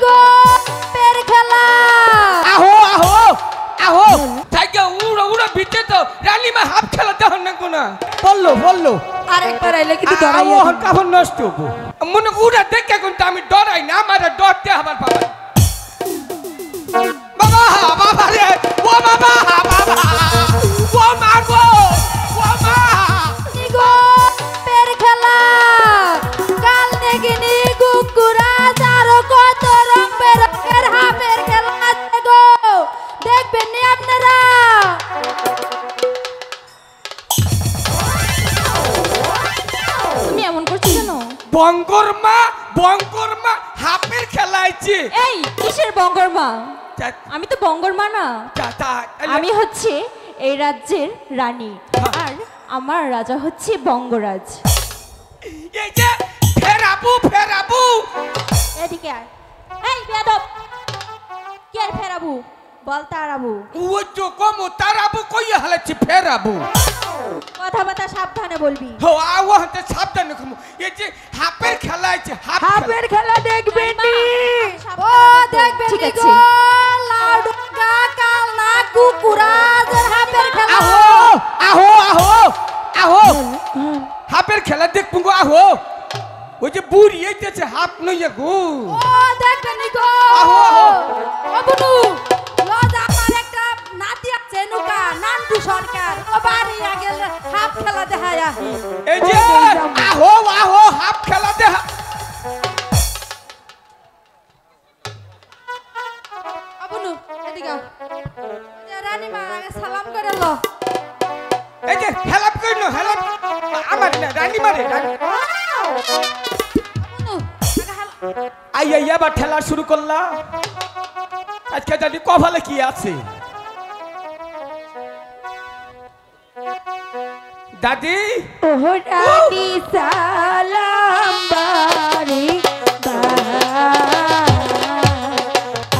গো পের খেলা আহো আহো আহো থাইকে উড়ো উড়ো বিতে তো রানী মা হাফ খেলা দেন না কোনা বললো বললো আরেকবার আইলে কিন্তু ডরাই ও কাফন নষ্ট হবো মনে উড়া দেখে কিন্তু আমি ডরাই না আমার ডরতে আবার বাবা বাবা বাবা রে ও বাবা বাবা ও মা গো ও মা গো পের খেলা কাল নেগিনি গুকুরা চারো কত রং বেরঙের হাফের খেলা আছে গো দেখবেন নি আপনারা তুমি এমন করছো কেন বঙ্গর মা হাফের খেলা আইছে এই কিসের বঙ্গর মা আমি তো বঙ্গর মা না আমি হচ্ছে এই রাজ্যের রানী আর আমার রাজা হচ্ছে বঙ্গরাজ এই যে ফেরাবু এদিকে আয় এই বেয়াদব কে আর ফেরাবু বল তারাবু ওই তো কম তারাবু কইয়া হালাচ্ছি ফেরাবু কথাবার্তা সাবধানে বলবি হো আও হাতে সাবধানে কম এই যে হাফের খেলা আইছে হাফের খেলা দেখবেন নি ও দেখবেন ঠিক নি আছে। গো লাউডুকা কাল না কুকুরাজের হাফের খেলা আহো হাফের খেলা দেখবো গো আহো ওই যে বুড়ি এইতেছে হাফ নইয়া গো ও দেখবেন নি গো আহো ও বুনু লজা আমার একটা নাতি আছে নুকা নান্টু সরকার ও বাড়ি আগে হাফ খেলা দেখায়া এই যে আহো হাফ খেলা দেখা ও বুনু এদিকে আও রানী মা আগে সালাম করে লো এই যে হেল্প কইনো হেল্প আমার না রানী মারে রানী বুনু আগে আইয়া আবার খেলা শুরু করলা আজকে জানি কপালে কি আছে দাদি ও রানী সালাম বাড়ি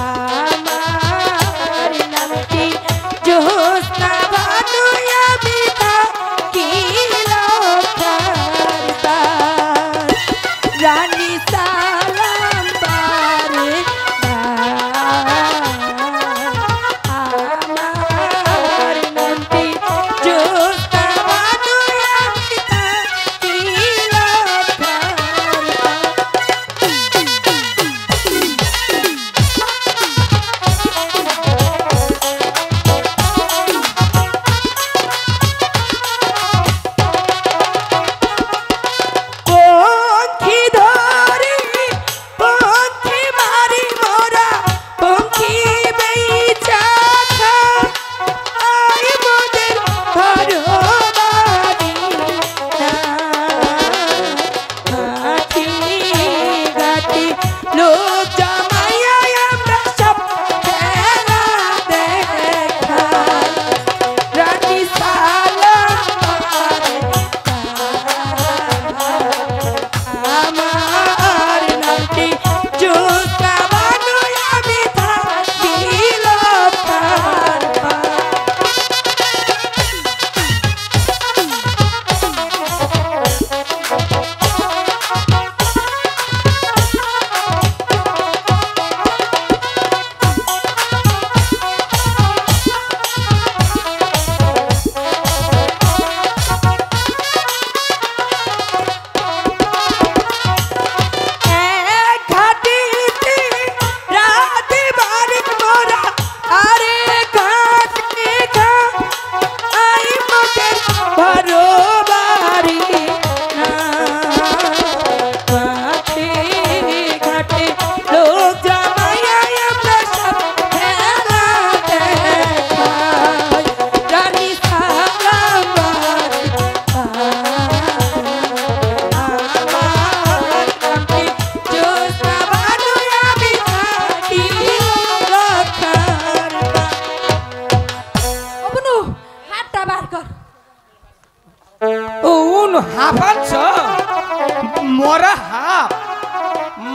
আমার নামটি জোসনা বানু আমি থাকি লখার রানী সালাম বাড়ি আমার নামটি জোসনা বানু আমি থাকি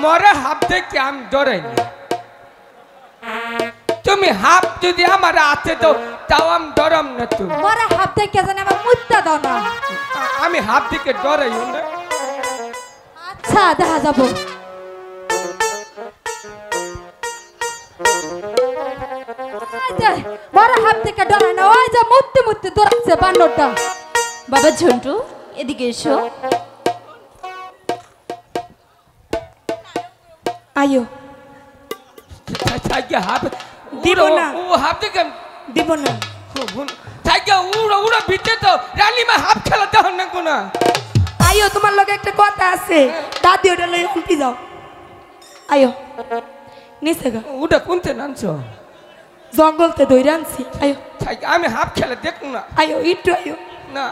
মরা হাফ দেখে আমি ডরাইনি তুমি হাফ যদি আমার হাতে তো তাও আমি ডরাম না তুমি মরা হাফ দেখে জানি আমার মুত্তা দাও না আমি হাফ দিকে ডরাই না আচ্ছা দেখা যাবো সাপ থেকে ডরে না, ওই যে মুত্তে মুত্তে দৌড়াচ্ছে বানরটা। বাবা ঝন্টু এদিকে এসো। আয়ো থাইকে হাফ দিব না। ও হাফ দেখে দিব না। থাইকে উড়ো উড়ো বিতে তো রানীমা হাফ খেলা দেখুন না কোনা। আয়ো তোমার লগে একটা কথা আছে, দাদি ওটা লই উল্টি যাও। আয়ো নিচে গা, ওটা কোনতে নামছো? জঙ্গলতে ধরে আনছি। আয়ো থাইকে আমি হাফ খেলা দেখুন না। আয়ো একটু আয়ো না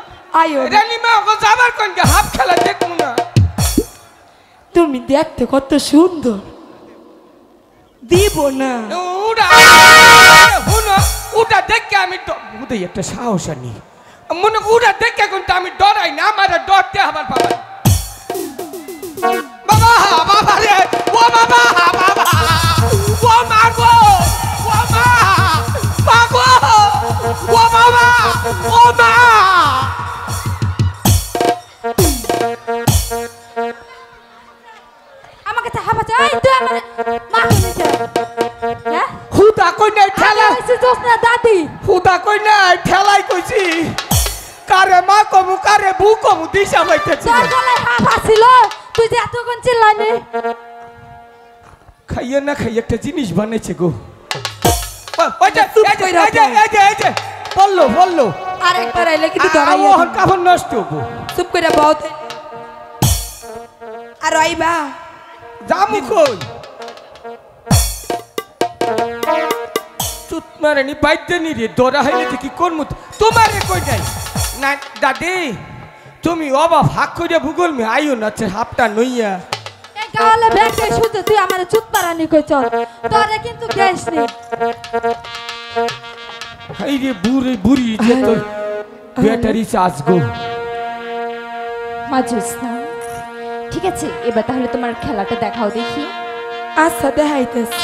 আয়ো। রানীমা ওকে যাবার কোন হাফ খেলা দেখুন না। তুমি দেখতে কত সুন্দর, দিব না। ওটা শুনো, ওটা দেখে আমি ওদের একটা সাহস আনি মনে ওটা দেখে কিন্তু আমি ডরাই না, আমার ডরতে আবার বাবা বাবা বাবা রে ও বাবা বাবা ও মাগো ও মা মাগো ও বাবা ও মা। আমাকে চাহাবা চাই তুই আমার মা হইছে। হ্যাঁ হুদা কই নাই ঠেলা, হইছে দোস না দাদি। হুদা কই নাই ঠেলাই কইছি, কারে মা কমু কারে বু কমু দিশা হইতেছি। তোর গলায় হাফ আছিল, তুই যে এতক্ষণ চিল্লানি। খাইয়ে না খাইয়ে একটা জিনিস বানাইছে গো। ওই যে চুপ এই যে কইরা এই যে বললো বললো আরেকবার আইলে কিন্তু ধরাইয়া ওহন কাপড় নষ্ট হবো। চুপ করে বহুত। আর আইবা জামু কই চুত মারে নি বাইতে নি রে দরা হইলে কি কোন মত তোমারে কই যাই না দাদি তুমি অবাব হাক কইরা ভূগোল মে আইও না ছে হাপটা নইয়া এই গালে ব্যাগে শুতে তুই আমারে চুত মারানি কই চল, তোরে কিন্তু গ্যাস নেই। হাই রে বুড়ি বুড়ি যে তোর ব্যাটারি চার্জ গো। মা জ্যোৎস্না, ঠিক আছে এবার তাহলে তোমার খেলাটা দেখাও দেখি। আচ্ছা দেখাইতেছি।